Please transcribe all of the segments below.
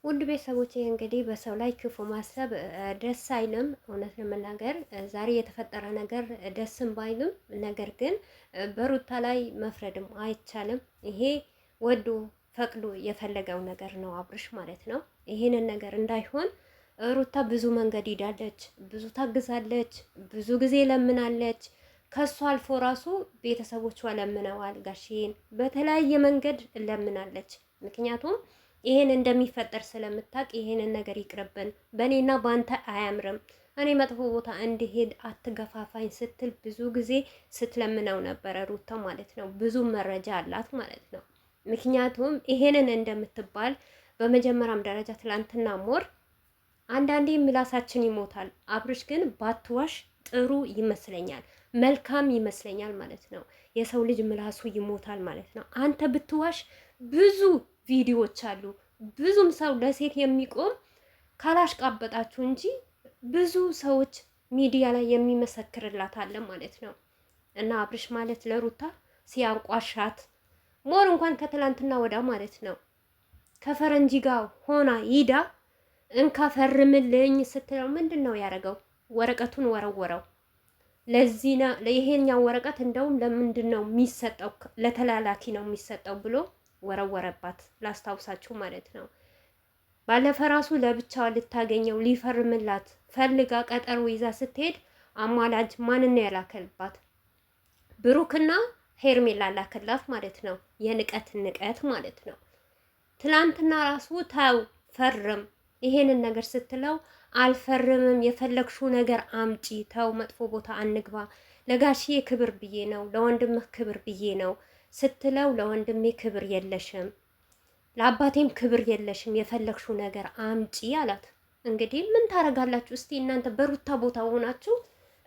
ውድ ቤተሰቦቼ እንግዲህ በሰው ላይ ክፉ ማሰብ ደስ አይልም። እውነት ለመናገር ዛሬ የተፈጠረ ነገር ደስም ባይልም፣ ነገር ግን በሩታ ላይ መፍረድም አይቻልም። ይሄ ወዶ ፈቅዶ የፈለገው ነገር ነው አብርሽ ማለት ነው። ይሄንን ነገር እንዳይሆን ሩታ ብዙ መንገድ ሄዳለች፣ ብዙ ታግዛለች፣ ብዙ ጊዜ ለምናለች። ከሷ አልፎ ራሱ ቤተሰቦቿ ለምነዋል። ጋሼን በተለያየ መንገድ ለምናለች። ምክንያቱም ይሄን እንደሚፈጠር ስለምታውቅ ይሄንን ነገር ይቅርብን፣ በእኔና በአንተ አያምርም፣ እኔ መጥፎ ቦታ እንድሄድ አትገፋፋኝ ስትል ብዙ ጊዜ ስትለምነው ነበረ ሩታ ማለት ነው። ብዙ መረጃ አላት ማለት ነው። ምክንያቱም ይሄንን እንደምትባል በመጀመሪያም ደረጃ ትላንትና ሞር አንዳንዴ ምላሳችን ይሞታል። አብርሽ ግን ባትዋሽ ጥሩ ይመስለኛል፣ መልካም ይመስለኛል ማለት ነው። የሰው ልጅ ምላሱ ይሞታል ማለት ነው። አንተ ብትዋሽ ብዙ ቪዲዮዎች አሉ። ብዙም ሰው ለሴት የሚቆም ካላሽቃበጣችሁ እንጂ ብዙ ሰዎች ሚዲያ ላይ የሚመሰክርላት አለ ማለት ነው። እና አብርሽ ማለት ለሩታ ሲያንቋሻት ሞር እንኳን ከትላንትና ወዳ ማለት ነው ከፈረንጂ ጋር ሆና ይዳ እንካፈርምልኝ ስትለው ምንድን ነው ያደረገው? ወረቀቱን ወረወረው። ይሄኛው ወረቀት እንደውም ለምንድን ነው የሚሰጠው? ለተላላኪ ነው የሚሰጠው ብሎ ወረወረባት። ላስታውሳችሁ ማለት ነው። ባለፈ ራሱ ለብቻዋ ልታገኘው ሊፈርምላት ፈልጋ ቀጠሮ ይዛ ስትሄድ አሟላጅ ማንን ነው ያላከልባት? ብሩክና ሄርሜላ ላከላት ማለት ነው። የንቀት ንቀት ማለት ነው። ትላንትና ራሱ ታው ፈርም ይሄንን ነገር ስትለው አልፈርምም፣ የፈለግሽው ነገር አምጪ፣ ተው መጥፎ ቦታ አንግባ፣ ለጋሽዬ ክብር ብዬ ነው፣ ለወንድምህ ክብር ብዬ ነው ስትለው ለወንድሜ ክብር የለሽም፣ ለአባቴም ክብር የለሽም፣ የፈለግሽው ነገር አምጪ አላት። እንግዲህ ምን ታረጋላችሁ እስቲ እናንተ በሩታ ቦታ ሆናችሁ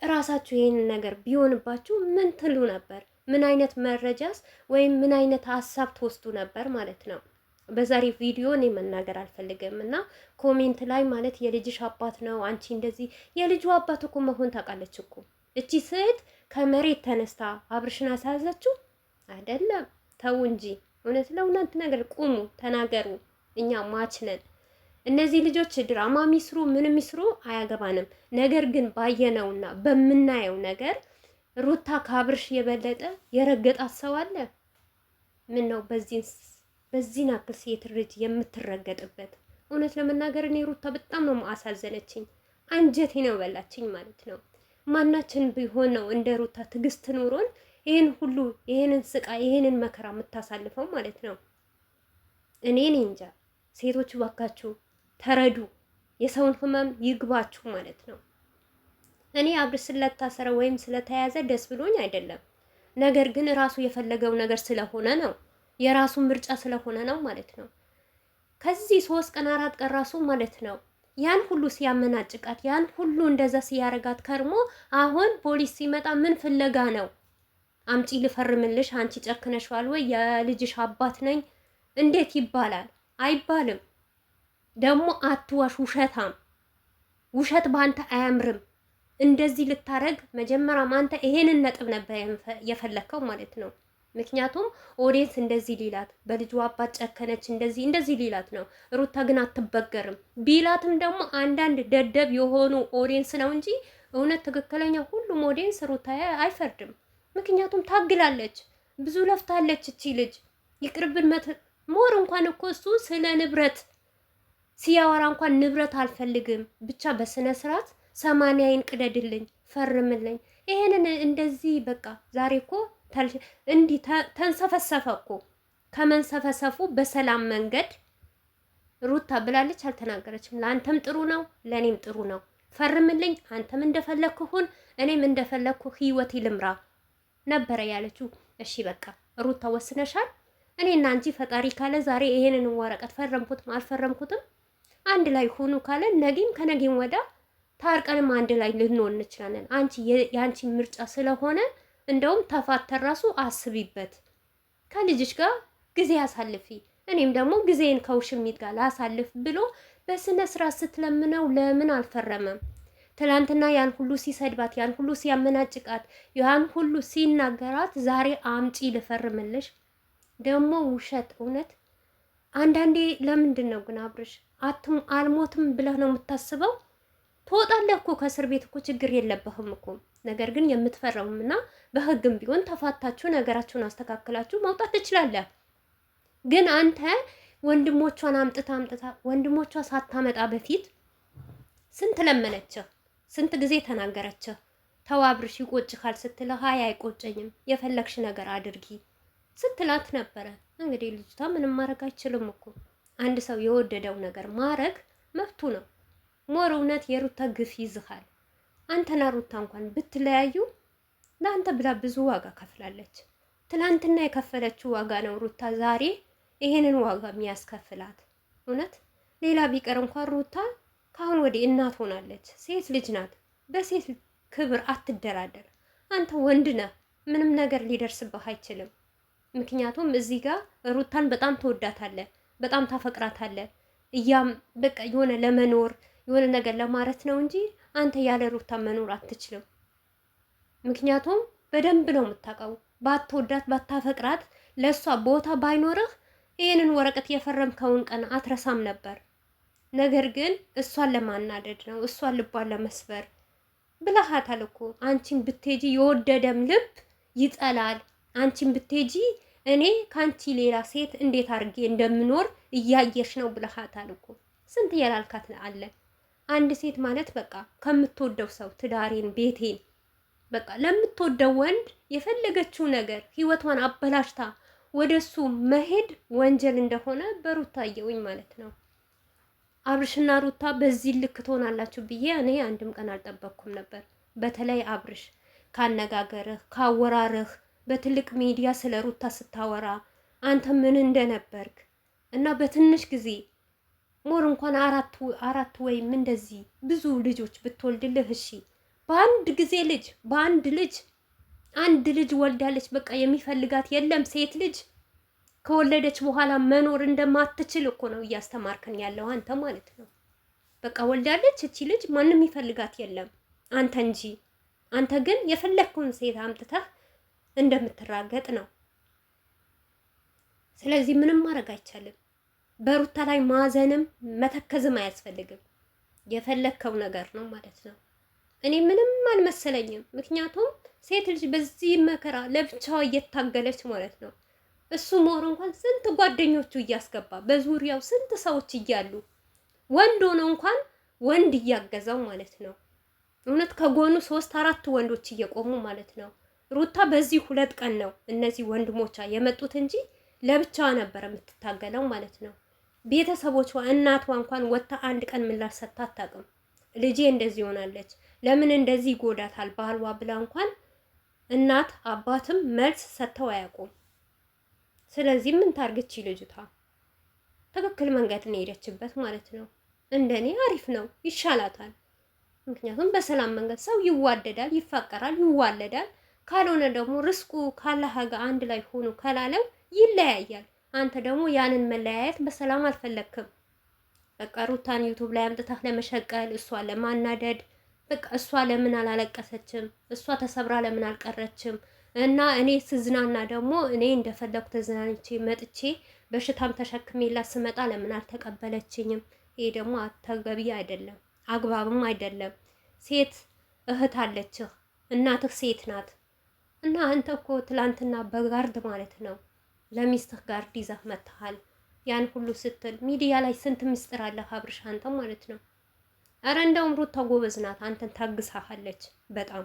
እራሳችሁ ይሄንን ነገር ቢሆንባችሁ ምን ትሉ ነበር? ምን አይነት መረጃስ ወይም ምን አይነት ሀሳብ ትወስዱ ነበር ማለት ነው። በዛሬ ቪዲዮ እኔ መናገር አልፈልግም እና ኮሜንት ላይ ማለት የልጅሽ አባት ነው አንቺ እንደዚህ፣ የልጁ አባት እኮ መሆን ታውቃለች እኮ እቺ ሴት ከመሬት ተነስታ አብርሽን አሳዘችው አይደለም። ተው እንጂ እውነት ለእውነት ነገር ቁሙ፣ ተናገሩ። እኛ ማች ነን። እነዚህ ልጆች ድራማ ሚስሩ ምን ሚስሩ አያገባንም። ነገር ግን ባየነውና በምናየው ነገር ሩታ ከአብርሽ የበለጠ የረገጣት ሰው አለ? ምን ነው በዚህ ናክል ሴት ልጅ የምትረገጥበት? እውነት ለመናገር እኔ ሩታ በጣም ነው አሳዘነችኝ። አንጀቴ ነው በላችኝ ማለት ነው። ማናችን ቢሆን ነው እንደ ሩታ ትዕግስት ኑሮን ይሄንን ስቃይ ይሄንን መከራ የምታሳልፈው ማለት ነው። እኔ እንጃ። ሴቶች ባካችሁ ተረዱ፣ የሰውን ህመም ይግባችሁ ማለት ነው። እኔ አብርሽ ስለታሰረ ወይም ስለተያዘ ደስ ብሎኝ አይደለም። ነገር ግን ራሱ የፈለገው ነገር ስለሆነ ነው፣ የራሱ ምርጫ ስለሆነ ነው ማለት ነው። ከዚህ 3 ቀን 4 ቀን ራሱ ማለት ነው ያን ሁሉ ሲያመናጭቃት ያን ሁሉ እንደዛ ሲያረጋት ከርሞ አሁን ፖሊስ ሲመጣ ምን ፍለጋ ነው? አምጪ ልፈርምልሽ፣ አንቺ ጨክነሽዋል ወይ? የልጅሽ አባት ነኝ እንዴት ይባላል? አይባልም። ደግሞ አትዋሽ፣ ውሸታም። ውሸት በአንተ አያምርም። እንደዚህ ልታረግ መጀመሪያም አንተ ይሄንን ነጥብ ነበር የፈለከው ማለት ነው። ምክንያቱም ኦዲየንስ እንደዚህ ሊላት በልጁ አባት ጨከነች እንደዚህ ሊላት ነው። ሩታ ግን አትበገርም። ቢላትም ደግሞ አንዳንድ ደደብ የሆኑ ኦዲየንስ ነው እንጂ እውነት ትክክለኛ ሁሉም ኦዲየንስ ሩታ አይፈርድም። ምክንያቱም ታግላለች፣ ብዙ ለፍታለች እቺ ልጅ። ይቅርብን ሞር እንኳን እኮ እሱ ስለ ንብረት ሲያወራ እንኳን ንብረት አልፈልግም ብቻ በስነ ስርዓት 80 ቅደድልኝ፣ ፈርምልኝ። ይሄንን እንደዚህ በቃ ዛሬ እኮ እንዲህ ተንሰፈሰፈ እኮ። ከመንሰፈሰፉ በሰላም መንገድ ሩታ ብላለች፣ አልተናገረችም። ለአንተም ጥሩ ነው፣ ለእኔም ጥሩ ነው። ፈርምልኝ፣ አንተም እንደፈለግኩ ሁን፣ እኔም እንደፈለግኩ ህይወት ልምራ ነበረ ያለችው። እሺ በቃ ሩታ ወስነሻል። እኔና አንቺ ፈጣሪ ካለ ዛሬ ይሄንን ወረቀት ፈረምኩትም አልፈረምኩትም አንድ ላይ ሁኑ ካለ ነገም ከነገም ወዳ ታርቀንም አንድ ላይ ልንሆን እንችላለን። አንቺ የአንቺ ምርጫ ስለሆነ እንደውም ተፋተር ራሱ አስቢበት፣ ከልጅሽ ጋር ጊዜ አሳልፊ፣ እኔም ደግሞ ጊዜን ከውሽሚት ጋር ላሳልፍ ብሎ በስነ ስርዓት ስትለምነው ለምን አልፈረመም? ትላንትና ያን ሁሉ ሲሰድባት ያን ሁሉ ሲያመናጭቃት ያን ሁሉ ሲናገራት ዛሬ አምጪ ልፈርምልሽ። ደግሞ ውሸት እውነት አንዳንዴ ለምንድን ነው ግን አብርሽ አልሞትም ብለህ ነው የምታስበው? ትወጣለህ እኮ ከእስር ቤት እኮ ችግር የለብህም እኮ። ነገር ግን የምትፈራውም እና በህግም ቢሆን ተፋታችሁ ነገራችሁን አስተካክላችሁ መውጣት ትችላለህ። ግን አንተ ወንድሞቿን አምጥታ ወንድሞቿ ሳታመጣ በፊት ስንት ለመነችህ፣ ስንት ጊዜ ተናገረችህ። ተዋብርሽ ይቆጭካል ስትልህ ሀይ አይቆጨኝም የፈለግሽ ነገር አድርጊ ስትላት ነበረ። እንግዲህ ልጅቷ ምንም ማድረግ አይችልም እኮ። አንድ ሰው የወደደው ነገር ማድረግ መብቱ ነው። ሞር እውነት የሩታ ግፍ ይዝሃል። አንተና ሩታ እንኳን ብትለያዩ ለአንተ ብላ ብዙ ዋጋ ከፍላለች። ትላንትና የከፈለችው ዋጋ ነው ሩታ ዛሬ ይሄንን ዋጋ የሚያስከፍላት። እውነት ሌላ ቢቀር እንኳን ሩታ ካሁን ወዲህ እናት ሆናለች። ሴት ልጅ ናት። በሴት ክብር አትደራደር። አንተ ወንድ ነህ። ምንም ነገር ሊደርስብህ አይችልም። ምክንያቱም እዚህ ጋር ሩታን በጣም ትወዳታለህ፣ በጣም ታፈቅራታለህ። እያም በቃ የሆነ ለመኖር የሆነ ነገር ለማረት ነው እንጂ አንተ ያለ ሩታ መኖር አትችልም። ምክንያቱም በደንብ ነው የምታውቀው። ባትወዳት ባታፈቅራት ለእሷ ቦታ ባይኖርህ ይህንን ወረቀት የፈረምከውን ቀን አትረሳም ነበር። ነገር ግን እሷን ለማናደድ ነው፣ እሷን ልቧን ለመስበር ብለሃታል እኮ። አንቺን ብትሄጂ የወደደም ልብ ይጠላል። አንቺን ብትሄጂ እኔ ካንቺ ሌላ ሴት እንዴት አድርጌ እንደምኖር እያየሽ ነው ብለሃታል እኮ። ስንት ያላልካት አለ። አንድ ሴት ማለት በቃ ከምትወደው ሰው ትዳሬን፣ ቤቴን በቃ ለምትወደው ወንድ የፈለገችው ነገር ህይወቷን አበላሽታ ወደሱ መሄድ ወንጀል እንደሆነ በሩታ አየውኝ ማለት ነው። አብርሽና ሩታ በዚህ ልክ ትሆናላችሁ ብዬ እኔ አንድም ቀን አልጠበቅኩም ነበር። በተለይ አብርሽ ካነጋገርህ፣ ካወራርህ በትልቅ ሚዲያ ስለ ሩታ ስታወራ አንተ ምን እንደነበርክ እና በትንሽ ጊዜ ሞር እንኳን አራት ወይም እንደዚህ ብዙ ልጆች ብትወልድልህ እሺ፣ በአንድ ጊዜ አንድ ልጅ ወልዳለች። በቃ የሚፈልጋት የለም። ሴት ልጅ ከወለደች በኋላ መኖር እንደማትችል እኮ ነው እያስተማርከን ያለው አንተ ማለት ነው። በቃ ወልዳለች እቺ ልጅ ማንም ይፈልጋት የለም አንተ እንጂ። አንተ ግን የፈለግከውን ሴት አምጥተህ እንደምትራገጥ ነው። ስለዚህ ምንም ማድረግ አይቻልም። በሩታ ላይ ማዘንም መተከዝም አያስፈልግም። የፈለግከው ነገር ነው ማለት ነው። እኔ ምንም አልመሰለኝም። ምክንያቱም ሴት ልጅ በዚህ መከራ ለብቻዋ እየታገለች ማለት ነው። እሱ ሞር እንኳን ስንት ጓደኞቹ እያስገባ በዙሪያው ስንት ሰዎች እያሉ ወንድ ሆኖ እንኳን ወንድ እያገዛው ማለት ነው። እውነት ከጎኑ 3-4 ወንዶች እየቆሙ ማለት ነው። ሩታ በዚህ 2 ቀን ነው እነዚህ ወንድሞቿ የመጡት እንጂ ለብቻዋ ነበር የምትታገለው ማለት ነው። ቤተሰቦቿ እናቷ እንኳን ወጥታ አንድ ቀን ምላሽ ሰጥታ አታውቅም። ልጄ እንደዚህ ሆናለች፣ ለምን እንደዚህ ይጎዳታል ባልዋ ብላ እንኳን እናት አባትም መልስ ሰጥተው አያውቁም። ስለዚህ ምን ታርግች ልጅቷ? ትክክል መንገድ ነው የሄደችበት ማለት ነው። እንደኔ አሪፍ ነው፣ ይሻላታል። ምክንያቱም በሰላም መንገድ ሰው ይዋደዳል፣ ይፋቀራል፣ ይዋለዳል። ካልሆነ ደግሞ ርስቁ ካላህ ጋር አንድ ላይ ሆኖ ከላለው ይለያያል። አንተ ደግሞ ያንን መለያየት በሰላም አልፈለክም። በቃ ሩታን ዩቱብ ላይ አምጥታህ ለመሸቀል፣ እሷ ለማናደድ፣ በቃ እሷ ለምን አላለቀሰችም፣ እሷ ተሰብራ ለምን አልቀረችም፣ እና እኔ ስዝናና ደግሞ እኔ እንደፈለኩ ተዝናንቼ መጥቼ በሽታም ተሸክሜላት ስመጣ ለምን አልተቀበለችኝም? ይሄ ደግሞ ተገቢ አይደለም፣ አግባብም አይደለም። ሴት እህት አለችህ፣ እናትህ ሴት ናት። እና አንተ እኮ ትላንትና በጋርድ ማለት ነው ለሚስትህ ጋርድ ይዘህ መጥተሃል። ያን ሁሉ ስትል ሚዲያ ላይ ስንት ምስጢር አለህ አብርሽ አንተ ማለት ነው። አረ እንደውም ሩታ ጎበዝ ናት፣ አንተን ታግሳሃለች በጣም